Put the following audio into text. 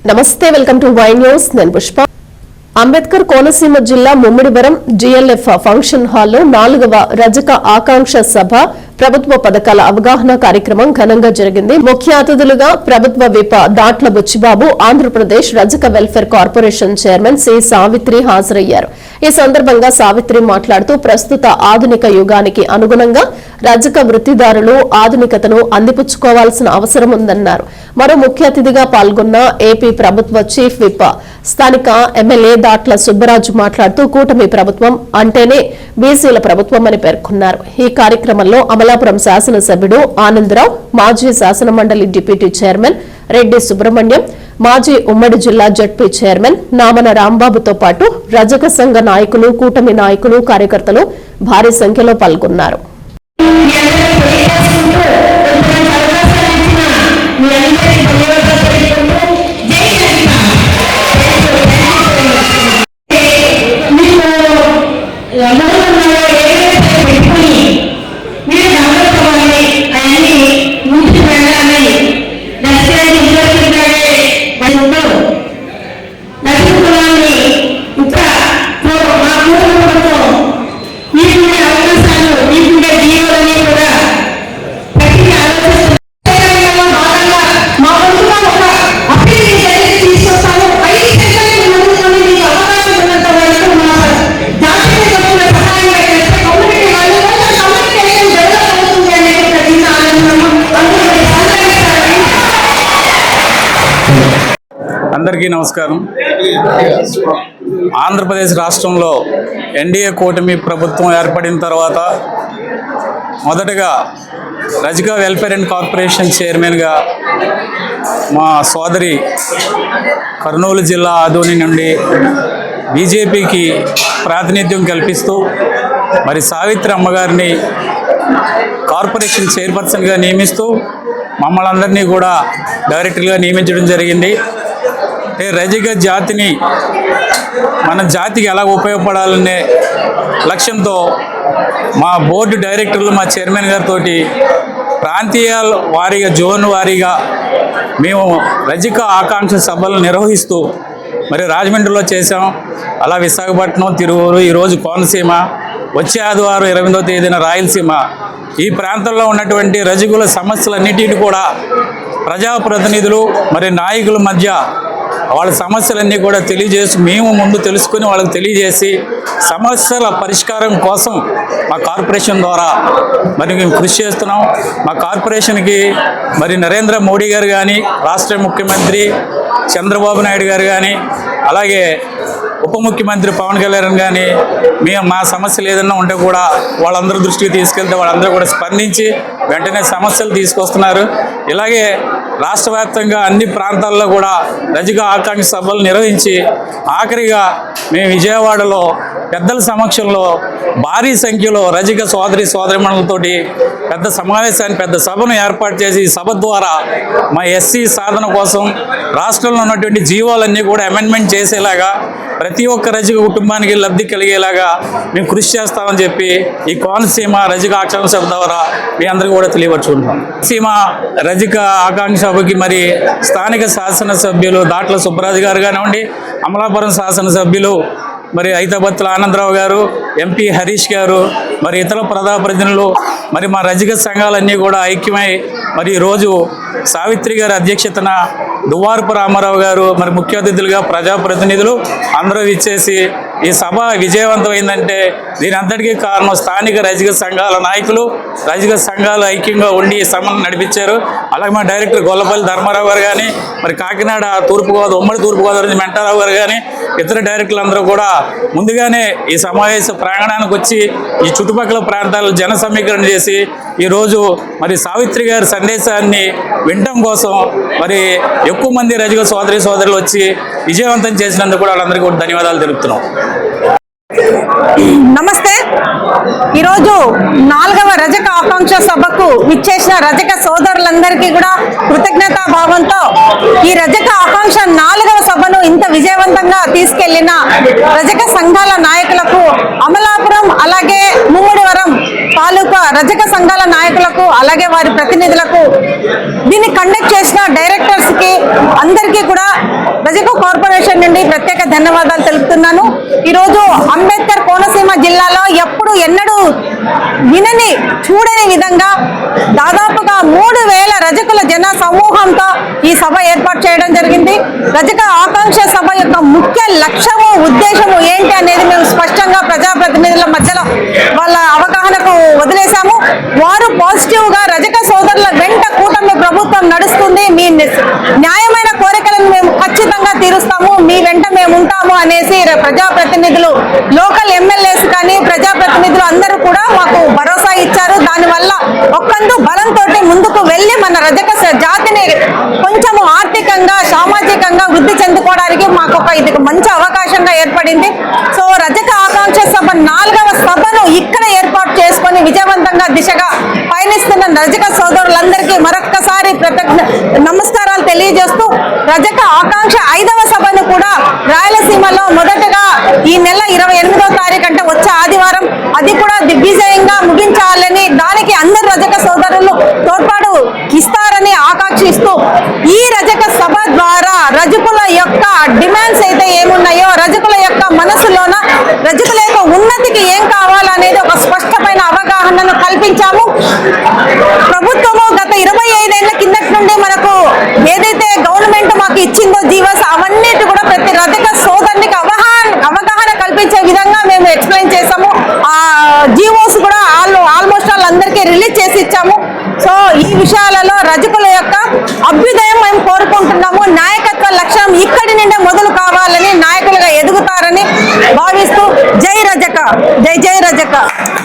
నమస్తే welcome to Y news నేను పుష్ప అంబేద్కర్ కోనసీమ జిల్లా ముమ్మిడివరం జిఎల్ఎఫ్ ఫంక్షన్ హాల్లో 4వ రజక ఆకాంక్ష సభ ప్రభుత్వ పథకాల అవగాహన కార్యక్రమం ఘనంగా జరిగింది. ముఖ్య అతిథులుగా ప్రభుత్వ whip Datla Buchibabu, Andhra Pradesh Rajaka welfare corporation chairman C Savitri హాజరయ్యారు. ఈ సందర్భంగా సావిత్రి మాట్లాడుతూ ప్రస్తుత ఆధునిక యుగానికి అనుగుణంగా రజక వృత్తిదారులు ఆధునికతను అందిపుచ్చుకోవాల్సిన అవసరం ఉందన్నారు. మరో ముఖ్య అతిథిగా పాల్గొన్న ఏపీ ప్రభుత్వ చీఫ్ విప్ స్థానిక ఎమ్మెల్యే దాట్ల సుబ్బరాజు మాట్లాడుతూ కూటమి ప్రభుత్వం అంటేనే బీసీల ప్రభుత్వం అని పేర్కొన్నారు. ఈ కార్యక్రమంలో అమలాపురం శాసనసభ్యుడు ఆనందరావు, మాజీ శాసనమండలి డిప్యూటీ చైర్మన్ రెడ్డి సుబ్రహ్మణ్యం, మాజీ ఉమ్మడి జిల్లా జడ్పీ చైర్మన్ నామన రాంబాబుతో పాటు రజక సంఘ నాయకులు, కూటమి నాయకులు, కార్యకర్తలు భారీ సంఖ్యలో పాల్గొన్నారు. అందరికీ నమస్కారం. ఆంధ్రప్రదేశ్ రాష్ట్రంలో ఎన్డీఏ కూటమి ప్రభుత్వం ఏర్పడిన తర్వాత మొదటగా రజక వెల్ఫేర్ అండ్ కార్పొరేషన్ చైర్మన్గా మా సోదరి కర్నూలు జిల్లా ఆదోని నుండి బీజేపీకి ప్రాతినిధ్యం కల్పిస్తూ మరి సావిత్రి అమ్మగారిని కార్పొరేషన్ చైర్పర్సన్గా నియమిస్తూ మమ్మల్ని అందరినీ కూడా డైరెక్టర్గా నియమించడం జరిగింది. రజక జాతిని మన జాతికి ఎలా ఉపయోగపడాలనే లక్ష్యంతో మా బోర్డు డైరెక్టర్లు, మా చైర్మన్ గారితో ప్రాంతీయ వారీగా, జోన్ వారీగా మేము రజక ఆకాంక్ష సభలు నిర్వహిస్తూ మరి రాజమండ్రిలో చేసాం. అలా విశాఖపట్నం, తిరువూరు, ఈరోజు కోనసీమ, వచ్చే ఆదివారం 28వ తేదీన రాయలసీమ, ఈ ప్రాంతంలో ఉన్నటువంటి రజకుల సమస్యలన్నిటిని కూడా ప్రజాప్రతినిధులు మరి నాయకుల మధ్య వాళ్ళ సమస్యలన్నీ కూడా తెలియజేసి మేము ముందు తెలుసుకుని వాళ్ళకి తెలియజేసి సమస్యల పరిష్కారం కోసం మా కార్పొరేషన్ ద్వారా మరి మేము కృషి చేస్తున్నాం. మా కార్పొరేషన్కి మరి నరేంద్ర మోడీ గారు కానీ, రాష్ట్ర ముఖ్యమంత్రి చంద్రబాబు నాయుడు గారు కానీ, అలాగే ఉప ముఖ్యమంత్రి పవన్ కళ్యాణ్ కానీ మా సమస్యలు ఏదైనా ఉంటే కూడా వాళ్ళందరూ దృష్టికి తీసుకెళ్తే వాళ్ళందరూ కూడా స్పందించి వెంటనే సమస్యలు తీసుకొస్తున్నారు. ఇలాగే రాష్ట్ర వ్యాప్తంగా అన్ని ప్రాంతాల్లో కూడా రజక ఆకాంక్ష సభలు నిర్వహించి ఆఖరిగా మేము విజయవాడలో పెద్దల సమక్షంలో భారీ సంఖ్యలో రజక సోదరిమణులతోటి పెద్ద సమావేశాన్ని, పెద్ద సభను ఏర్పాటు చేసి ఈ సభ ద్వారా మా ఎస్సీ సాధన కోసం రాష్ట్రంలో ఉన్నటువంటి జీవోలన్నీ కూడా అమెండ్మెంట్ చేసేలాగా ప్రతి ఒక్క రజక కుటుంబానికి లబ్ధి కలిగేలాగా మేము కృషి చేస్తామని చెప్పి ఈ కోనసీమ రజక ఆకాంక్ష సభ ద్వారా మీ అందరికీ కూడా తెలియపరుచుకుంటాం. కోనసీమ రజక ఆకాంక్ష సభకి మరి స్థానిక శాసనసభ్యులు దాట్ల సుబ్బరాజు గారు కానివ్వండి, అమలాపురం శాసనసభ్యులు మరి ఐతాబత్తుల ఆనందరావు గారు, ఎంపీ హరీష్ గారు, మరి ఇతర ప్రజాప్రతినిధులు, మరి మా రజక సంఘాలన్నీ కూడా ఐక్యమై మరి ఈరోజు సావిత్రి గారి అధ్యక్షతన దువ్వారపు రామారావు గారు మరి ముఖ్య అతిథులుగా ప్రజాప్రతినిధులు అందరూ ఇచ్చేసి ఈ సభ విజయవంతమైందంటే దీని అంతటికీ కారణం స్థానిక రజక సంఘాల నాయకులు, రజక సంఘాలు ఐక్యంగా ఉండి ఈ సభను నడిపించారు. అలాగే మా డైరెక్టర్ గొల్లపల్లి ధర్మారావు గారు కానీ, మరి కాకినాడ ఉమ్మడి తూర్పుగోదావరి నుంచి మెంటారావు గారు కానీ, ఇతర డైరెక్టర్లు అందరూ కూడా ముందుగానే ఈ సమావేశ ప్రాంగణానికి వచ్చి ఈ చుట్టుపక్కల ప్రాంతాల్లో జన సమీకరణ చేసి ఈరోజు మరి సావిత్రి గారి సందేశాన్ని వినడం కోసం మరి ఎక్కువ మంది రజక సోదరులు వచ్చి విజయవంతం చేసినందుకు కూడా వాళ్ళందరికీ కూడా ధన్యవాదాలు తెలుపుతున్నాం. నమస్తే. ఈరోజు 4వ రజక ఆకాంక్ష సభకు విచ్చేసిన రజక సోదరులందరికీ కూడా కృతజ్ఞతా భావంతో ఈ రజక ఆకాంక్ష 4వ సభను ఇంత విజయవంతంగా తీసుకెళ్లిన రజక సంఘాల నాయకులకు, అమలాపురం అలాగే ముమ్మిడివరం తాలూకా రజక సంఘాల నాయకులకు అలాగే వారి ప్రతినిధులకు, దీన్ని కండక్ట్ చేసిన డైరెక్టర్స్ కి అందరికీ కూడా నుండి ప్రత్యేక ధన్యవాదాలు తెలుపుతున్నాను. ఈరోజు అంబేద్కర్ కోనసీమ జిల్లాలో ఎన్నడూ వినని చూడని విధంగా దాదాపుగా 3000 రజకుల జన సమూహంతో ఈ సభ ఏర్పాటు చేయడం జరిగింది. రజక ఆకాంక్ష సభ యొక్క ముఖ్య లక్ష్యము ఉద్దేశము ఏంటి అనేది మేము స్పష్టంగా ప్రజాప్రతినిధుల మధ్యలో వాళ్ళ అవగాహనకు వదిలేశాము. వారు పాజిటివ్ గా రజక సోదరుల వెంట కూటమి ప్రభుత్వం నడుస్తుంది, మీ న్యాయమైన కోరికలను మేము ఖచ్చితంగా తీరుస్తాము, మీ వెంట మేము ఉంటాము అనేసి ప్రజాప్రతినిధులు, లోకల్ ఎమ్మెల్యేస్ కానీ ప్రజాప్రతినిధులు అందరూ కూడా మాకు భరోసా ఇచ్చారు. దానివల్ల ఒక్కందు బలంతో ముందుకు వెళ్ళి మన రజక జాతిని కొంచెము ఆర్థికంగా సామాజికంగా వృద్ధి చెందుకోవడానికి మాకు ఇది మంచి అవకాశంగా ఏర్పడింది. సో రజక ఆకాంక్ష సభ 4వ సభను ఇక్కడ ఏర్పాటు చేసుకొని విజయవంతంగా దిశగా పయనిస్తున్న రజక సోదరులందరికీ మరొక్కసారి నమస్కారాలు తెలియజేస్తూ రజక ఆకాంక్ష 5వ సభను కూడా రాయలసీమలో మొదటగా ఈ నెల 28వ తారీఖు అంటే వచ్చే ఆదివారం అది కూడా దిగ్విజయంగా ముగించాలని, దానికి అందరు రజక సోదరులు తోడ్పాటు ఇస్తారని ఆకాంక్షిస్తూ ఈ రజక సభ ద్వారా రజకుల యొక్క డిమాండ్స్ అయితే ఏమున్నాయో, రజకుల యొక్క మనసులోన రజకుల యొక్క ఉన్నతికి ఏం కావాలనేది ఒక స్పష్టమైన అవగాహనను కల్పించాము. ప్రభుత్వము గత 25 ఏళ్ల కిందటి నుండి మనకు ఏదైతే గవర్నమెంట్ మాకు ఇచ్చిందో జీవోస్ అవన్నిటి కూడా ప్రతి రజక సోదరునికి అవగాహన కల్పించే విధంగా మేము ఎక్స్ప్లెయిన్ చేసాము. ఆ జీవోస్ కూడా ఆల్మోస్ట్ అందరికీ రిలీజ్ చేసి ఇచ్చాము. సో ఈ విషయాలలో రజకుల యొక్క అభ్యుదయం మేము కోరుకుంటున్నాము. నాయకత్వ లక్ష్యం ఇక్కడి నుండే మొదలు కావాలని, నాయకులుగా ఎదుగుతారని భావిస్తూ జై రజక, జై జై రజక.